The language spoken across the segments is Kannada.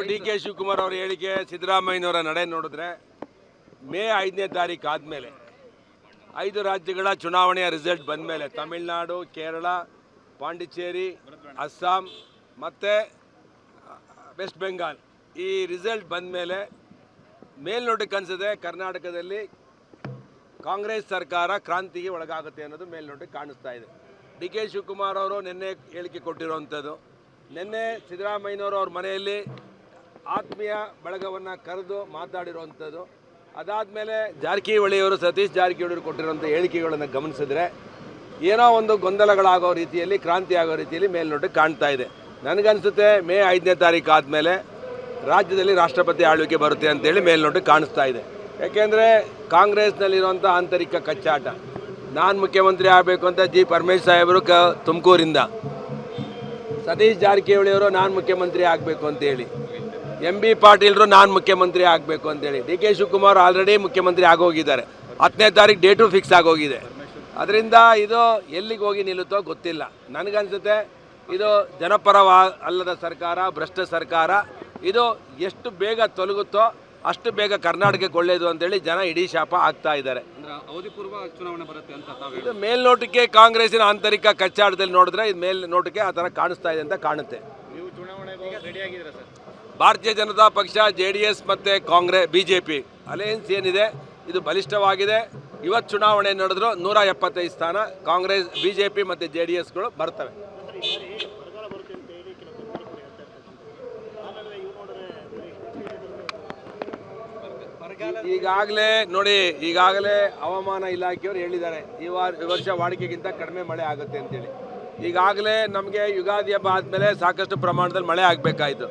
ಡಿ ಕೆ ಶಿವಕುಮಾರ್ ಅವರ ಹೇಳಿಕೆ, ಸಿದ್ದರಾಮಯ್ಯನವರ ನಡೆ ನೋಡಿದ್ರೆ ಮೇ 5ನೇ ತಾರೀಕು ಆದಮೇಲೆ 5 ರಾಜ್ಯಗಳ ಚುನಾವಣೆಯ ರಿಸಲ್ಟ್ ಬಂದ ಮೇಲೆ ತಮಿಳುನಾಡು, ಕೇರಳ, ಪಾಂಡಿಚೇರಿ, ಅಸ್ಸಾಂ ಮತ್ತು ವೆಸ್ಟ್ ಬೆಂಗಾಲ್ ಈ ರಿಸಲ್ಟ್ ಬಂದ ಮೇಲೆ ಮೇಲ್ನೋಟಕ್ಕೆ ಅನಿಸಿದೆ ಕರ್ನಾಟಕದಲ್ಲಿ ಕಾಂಗ್ರೆಸ್ ಸರ್ಕಾರ ಕ್ರಾಂತಿಗೆ ಒಳಗಾಗುತ್ತೆ ಅನ್ನೋದು ಮೇಲ್ನೋಟಕ್ಕೆ ಕಾಣಿಸ್ತಾ ಇದೆ. ಡಿ ಕೆ ಶಿವಕುಮಾರ್ ಅವರು ನಿನ್ನೆ ಹೇಳಿಕೆ ಕೊಟ್ಟಿರುವಂಥದ್ದು, ನಿನ್ನೆ ಸಿದ್ದರಾಮಯ್ಯನವರು ಅವ್ರ ಮನೆಯಲ್ಲಿ ಆತ್ಮೀಯ ಬಳಗವನ್ನು ಕರೆದು ಮಾತಾಡಿರುವಂಥದ್ದು, ಅದಾದಮೇಲೆ ಜಾರಕಿಹೊಳಿಯವರು ಸತೀಶ್ ಜಾರಕಿಹೊಳಿಯವರು ಕೊಟ್ಟಿರುವಂಥ ಹೇಳಿಕೆಗಳನ್ನು ಗಮನಿಸಿದ್ರೆ ಏನೋ ಒಂದು ಗೊಂದಲಗಳಾಗೋ ರೀತಿಯಲ್ಲಿ, ಕ್ರಾಂತಿ ಆಗೋ ರೀತಿಯಲ್ಲಿ ಮೇಲ್ನೋಟಕ್ಕೆ ಕಾಣ್ತಾ ಇದೆ. ನನಗನ್ಸುತ್ತೆ ಮೇ 5ನೇ ತಾರೀಕು ಆದಮೇಲೆ ರಾಜ್ಯದಲ್ಲಿ ರಾಷ್ಟ್ರಪತಿ ಆಳ್ವಿಕೆ ಬರುತ್ತೆ ಅಂತೇಳಿ ಮೇಲ್ನೋಟಕ್ಕೆ ಕಾಣಿಸ್ತಾ ಇದೆ. ಯಾಕೆಂದರೆ ಕಾಂಗ್ರೆಸ್ನಲ್ಲಿರುವಂಥ ಆಂತರಿಕ ಕಚ್ಚಾಟ, ನಾನು ಮುಖ್ಯಮಂತ್ರಿ ಆಗಬೇಕು ಅಂತ ಜಿ ಪರಮೇಶ್ ಸಾಹೇಬರು ತುಮಕೂರಿಂದ, ಸತೀಶ್ ಜಾರಕಿಹೊಳಿಯವರು ನಾನು ಮುಖ್ಯಮಂತ್ರಿ ಆಗಬೇಕು ಅಂತೇಳಿ, MB ಪಾಟೀಲ್ರು ನಾನು ಮುಖ್ಯಮಂತ್ರಿ ಆಗಬೇಕು ಅಂತೇಳಿ, ಡಿ ಕೆ ಶಿವಕುಮಾರ್ ಆಲ್ರೆಡಿ ಮುಖ್ಯಮಂತ್ರಿ ಆಗೋಗಿದ್ದಾರೆ, 10ನೇ ತಾರೀಕು ಡೇಟು ಫಿಕ್ಸ್ ಆಗೋಗಿದೆ. ಅದರಿಂದ ಇದು ಎಲ್ಲಿಗೆ ಹೋಗಿ ನಿಲ್ಲುತ್ತೋ ಗೊತ್ತಿಲ್ಲ. ನನಗನ್ಸುತ್ತೆ ಇದು ಜನಪರ ಅಲ್ಲದ ಸರ್ಕಾರ, ಭ್ರಷ್ಟ ಸರ್ಕಾರ. ಇದು ಎಷ್ಟು ಬೇಗ ತೊಲಗುತ್ತೋ ಅಷ್ಟು ಬೇಗ ಕರ್ನಾಟಕಕ್ಕೆ ಒಳ್ಳೆಯದು ಅಂತೇಳಿ ಜನ ಇಡೀ ಶಾಪ ಆಗ್ತಾ ಇದ್ದಾರೆ. ಅವಧಿಪೂರ್ವ ಚುನಾವಣೆ ಬರುತ್ತೆ ಅಂತ ಇದು ಮೇಲ್ನೋಟಕ್ಕೆ ಕಾಂಗ್ರೆಸ್ಸಿನ ಆಂತರಿಕ ಕಚ್ಚಾಟದಲ್ಲಿ ನೋಡಿದ್ರೆ ಇದು ಮೇಲ್ನೋಟಕ್ಕೆ ಆ ಥರ ಕಾಣಿಸ್ತಾ ಇದೆ ಅಂತ ಕಾಣುತ್ತೆ. ನೀವು ಚುನಾವಣೆಗೆ ರೆಡಿ ಆಗಿದ್ದೀರಾ ಸರ್? ಭಾರತೀಯ ಜನತಾ ಪಕ್ಷ, JDS ಮತ್ತು BJP ಅಲಯನ್ಸ್ ಏನಿದೆ ಇದು ಬಲಿಷ್ಠವಾಗಿದೆ. ಇವತ್ತು ಚುನಾವಣೆ ನಡೆದ್ರು 175 ಸ್ಥಾನ ಕಾಂಗ್ರೆಸ್, BJP ಮತ್ತು JDSಗಳು ಬರ್ತವೆ. ಈಗಾಗಲೇ ನೋಡಿ, ಈಗಾಗಲೇ ಹವಾಮಾನ ಇಲಾಖೆಯವರು ಹೇಳಿದ್ದಾರೆ ಈ ವರ್ಷ ವಾಡಿಕೆಗಿಂತ ಕಡಿಮೆ ಮಳೆ ಆಗುತ್ತೆ ಅಂತೇಳಿ. ಈಗಾಗಲೇ ನಮಗೆ ಯುಗಾದಿ ಹಬ್ಬ ಆದಮೇಲೆ ಸಾಕಷ್ಟು ಪ್ರಮಾಣದಲ್ಲಿ ಮಳೆ ಆಗಬೇಕಾಯಿತು.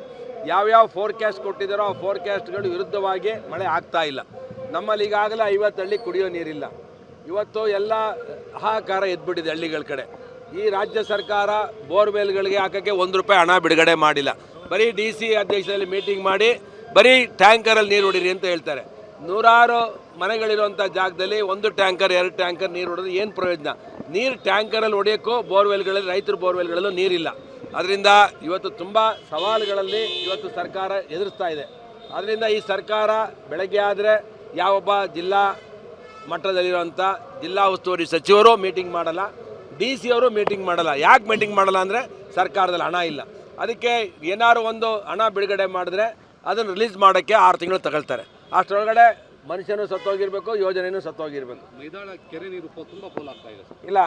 ಯಾವ್ಯಾವ ಫೋರ್ಕ್ಯಾಸ್ಟ್ ಕೊಟ್ಟಿದ್ದಾರೋ ಆ ಫೋರ್ಕ್ಯಾಸ್ಟ್ಗಳು ವಿರುದ್ಧವಾಗಿ ಮಳೆ ಆಗ್ತಾ ಇಲ್ಲ. ನಮ್ಮಲ್ಲಿ ಈಗಾಗಲೇ 50 ಹಳ್ಳಿ ಕುಡಿಯೋ ನೀರಿಲ್ಲ. ಇವತ್ತು ಎಲ್ಲ ಹಾಹಾಕಾರ ಎದ್ಬಿಟ್ಟಿದೆ ಹಳ್ಳಿಗಳ ಕಡೆ. ಈ ರಾಜ್ಯ ಸರ್ಕಾರ ಬೋರ್ವೆಲ್ಗಳಿಗೆ ಹಾಕೋಕ್ಕೆ ₹1 ಹಣ ಬಿಡುಗಡೆ ಮಾಡಿಲ್ಲ. ಬರೀ DC ಅಧ್ಯಕ್ಷರಲ್ಲಿ ಮೀಟಿಂಗ್ ಮಾಡಿ ಬರೀ ಟ್ಯಾಂಕರಲ್ಲಿ ನೀರು ಹೊಡೀರಿ ಅಂತ ಹೇಳ್ತಾರೆ. ನೂರಾರು ಮನೆಗಳಿರುವಂಥ ಜಾಗದಲ್ಲಿ 1 ಟ್ಯಾಂಕರ್ 2 ಟ್ಯಾಂಕರ್ ನೀರು ಹೊಡೆದು ಏನು ಪ್ರಯೋಜನ? ನೀರು ಟ್ಯಾಂಕರಲ್ಲಿ ಹೊಡೆಯೋಕ್ಕೂ ಬೋರ್ವೆಲ್ಗಳಲ್ಲಿ, ರೈತರ ಬೋರ್ವೆಲ್ಗಳಲ್ಲೂ ನೀರಿಲ್ಲ. ಅದರಿಂದ ಇವತ್ತು ತುಂಬ ಸವಾಲುಗಳಲ್ಲಿ ಇವತ್ತು ಸರ್ಕಾರ ಎದುರಿಸ್ತಾ ಇದೆ. ಅದರಿಂದ ಈ ಸರ್ಕಾರ ಬೆಳಗ್ಗೆ ಆದರೆ ಯಾವೊಬ್ಬ ಜಿಲ್ಲಾ ಮಟ್ಟದಲ್ಲಿರುವಂಥ ಜಿಲ್ಲಾ ಉಸ್ತುವಾರಿ ಸಚಿವರು ಮೀಟಿಂಗ್ ಮಾಡಲ್ಲ, DC ಅವರು ಮೀಟಿಂಗ್ ಮಾಡಲ್ಲ. ಯಾಕೆ ಮೀಟಿಂಗ್ ಮಾಡಲ್ಲ ಅಂದರೆ ಸರ್ಕಾರದಲ್ಲಿ ಹಣ ಇಲ್ಲ. ಅದಕ್ಕೆ ಏನಾದ್ರು ಒಂದು ಹಣ ಬಿಡುಗಡೆ ಮಾಡಿದ್ರೆ ಅದನ್ನು ರಿಲೀಸ್ ಮಾಡೋಕ್ಕೆ 6 ತಿಂಗಳು ತಗೊಳ್ತಾರೆ. ಅಷ್ಟರೊಳಗಡೆ ಮನುಷ್ಯನೂ ಸತ್ತೋಗಿರಬೇಕು, ಯೋಜನೆಯೂ ಸತ್ತೋಗಿರಬೇಕು. ಮೈದಾಳ ಕೆರೆ ನೀರು ತುಂಬ ಪೋಲಾಗ್ತಾ ಇದೆ. ಇಲ್ಲ,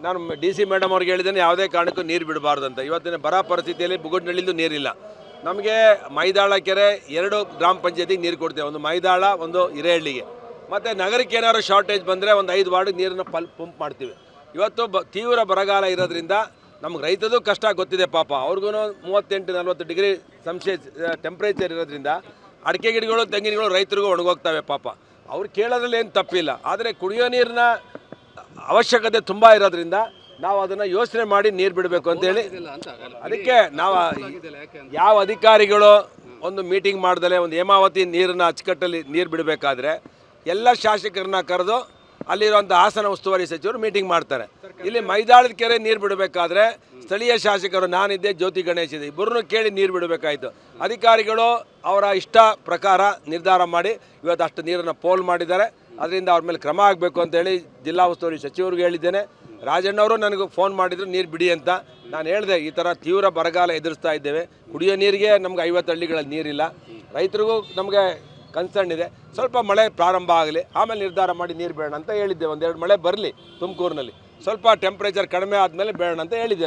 ನಾನು DC ಮೇಡಮ್ ಅವ್ರಿಗೆ ಹೇಳಿದ್ದೇನೆ ಯಾವುದೇ ಕಾರಣಕ್ಕೂ ನೀರು ಬಿಡಬಾರ್ದು ಅಂತ. ಇವತ್ತಿನ ಬರ ಪರಿಸ್ಥಿತಿಯಲ್ಲಿ ಬುಗುಡ್ನಳ್ಳಿಂದು ನೀರಿಲ್ಲ. ನಮಗೆ ಮೈದಾಳ ಕೆರೆ 2 ಗ್ರಾಮ ಪಂಚಾಯತಿಗೆ ನೀರು ಕೊಡ್ತೇವೆ, ಒಂದು ಮೈದಾಳ, ಒಂದು ಹಿರೇಹಳ್ಳಿಗೆ. ಮತ್ತು ನಗರಕ್ಕೆ ಏನಾದ್ರು ಶಾರ್ಟೇಜ್ ಬಂದರೆ ಒಂದು 5 ವಾರ್ಡಿಗೆ ನೀರನ್ನು ಪಂಪ್ ಮಾಡ್ತೀವಿ. ಇವತ್ತು ತೀವ್ರ ಬರಗಾಲ ಇರೋದ್ರಿಂದ ನಮ್ಗೆ ರೈತದು ಕಷ್ಟ ಗೊತ್ತಿದೆ ಪಾಪ. ಅವ್ರಿಗೂ 38-40 ಡಿಗ್ರಿ ಟೆಂಪ್ರೇಚರ್ ಇರೋದ್ರಿಂದ ಅಡಿಕೆ ಗಿಡಗಳು, ತೆಂಗಿನ ಗಿಡಗಳು ರೈತರಿಗೂ ಒಣಗೋಗ್ತವೆ ಪಾಪ. ಅವ್ರು ಕೇಳೋದ್ರಲ್ಲಿ ಏನು ತಪ್ಪಿಲ್ಲ. ಆದರೆ ಕುಡಿಯೋ ನೀರಿನ ಅವಶ್ಯಕತೆ ತುಂಬ ಇರೋದ್ರಿಂದ ನಾವು ಅದನ್ನು ಯೋಚನೆ ಮಾಡಿ ನೀರು ಬಿಡಬೇಕು ಅಂತೇಳಿ. ಅದಕ್ಕೆ ನಾವು ಯಾವ ಅಧಿಕಾರಿಗಳು ಒಂದು ಮೀಟಿಂಗ್ ಮಾಡ್ದಲೆ ಒಂದು ಹೇಮಾವತಿ ನೀರನ್ನ ಅಚ್ಚುಕಟ್ಟಲ್ಲಿ ನೀರು ಬಿಡಬೇಕಾದ್ರೆ ಎಲ್ಲ ಶಾಸಕರನ್ನ ಕರೆದು ಅಲ್ಲಿರುವಂಥ ಹಾಸನ ಉಸ್ತುವಾರಿ ಸಚಿವರು ಮೀಟಿಂಗ್ ಮಾಡ್ತಾರೆ. ಇಲ್ಲಿ ಮೈದಾಳದ ಕೆರೆ ನೀರು ಬಿಡಬೇಕಾದ್ರೆ ಸ್ಥಳೀಯ ಶಾಸಕರು, ನಾನಿದ್ದೆ, ಜ್ಯೋತಿ ಗಣೇಶ್ ಇದೆ, ಇಬ್ಬರನ್ನು ಕೇಳಿ ನೀರು ಬಿಡಬೇಕಾಯಿತು. ಅಧಿಕಾರಿಗಳು ಅವರ ಇಷ್ಟ ಪ್ರಕಾರ ನಿರ್ಧಾರ ಮಾಡಿ ಇವತ್ತು ಅಷ್ಟು ನೀರನ್ನು ಪೋಲ್ ಮಾಡಿದ್ದಾರೆ. ಅದರಿಂದ ಅವ್ರ ಮೇಲೆ ಕ್ರಮ ಆಗಬೇಕು ಅಂತೇಳಿ ಜಿಲ್ಲಾ ಉಸ್ತುವಾರಿ ಸಚಿವರಿಗೆ ಹೇಳಿದ್ದೇನೆ. ರಾಜಣ್ಣವರು ನನಗೆ ಫೋನ್ ಮಾಡಿದ್ರು ನೀರು ಬಿಡಿ ಅಂತ. ನಾನು ಹೇಳಿದೆ, ಈ ಥರ ತೀವ್ರ ಬರಗಾಲ ಎದುರಿಸ್ತಾ ಇದ್ದೇವೆ, ಕುಡಿಯೋ ನೀರಿಗೆ ನಮ್ಗೆ 50 ಹಳ್ಳಿಗಳಲ್ಲಿ ನೀರಿಲ್ಲ, ರೈತರಿಗೂ ನಮಗೆ ಕನ್ಸರ್ನ್ ಇದೆ, ಸ್ವಲ್ಪ ಮಳೆ ಪ್ರಾರಂಭ ಆಗಲಿ ಆಮೇಲೆ ನಿರ್ಧಾರ ಮಾಡಿ ನೀರು ಬೇಡ ಅಂತ ಹೇಳಿದ್ದೆ. 1-2 ಮಳೆ ಬರಲಿ ತುಮಕೂರಿನಲ್ಲಿ, ಸ್ವಲ್ಪ ಟೆಂಪ್ರೇಚರ್ ಕಡಿಮೆ ಆದಮೇಲೆ ಬೇಡ ಅಂತ ಹೇಳಿದ್ದೆ.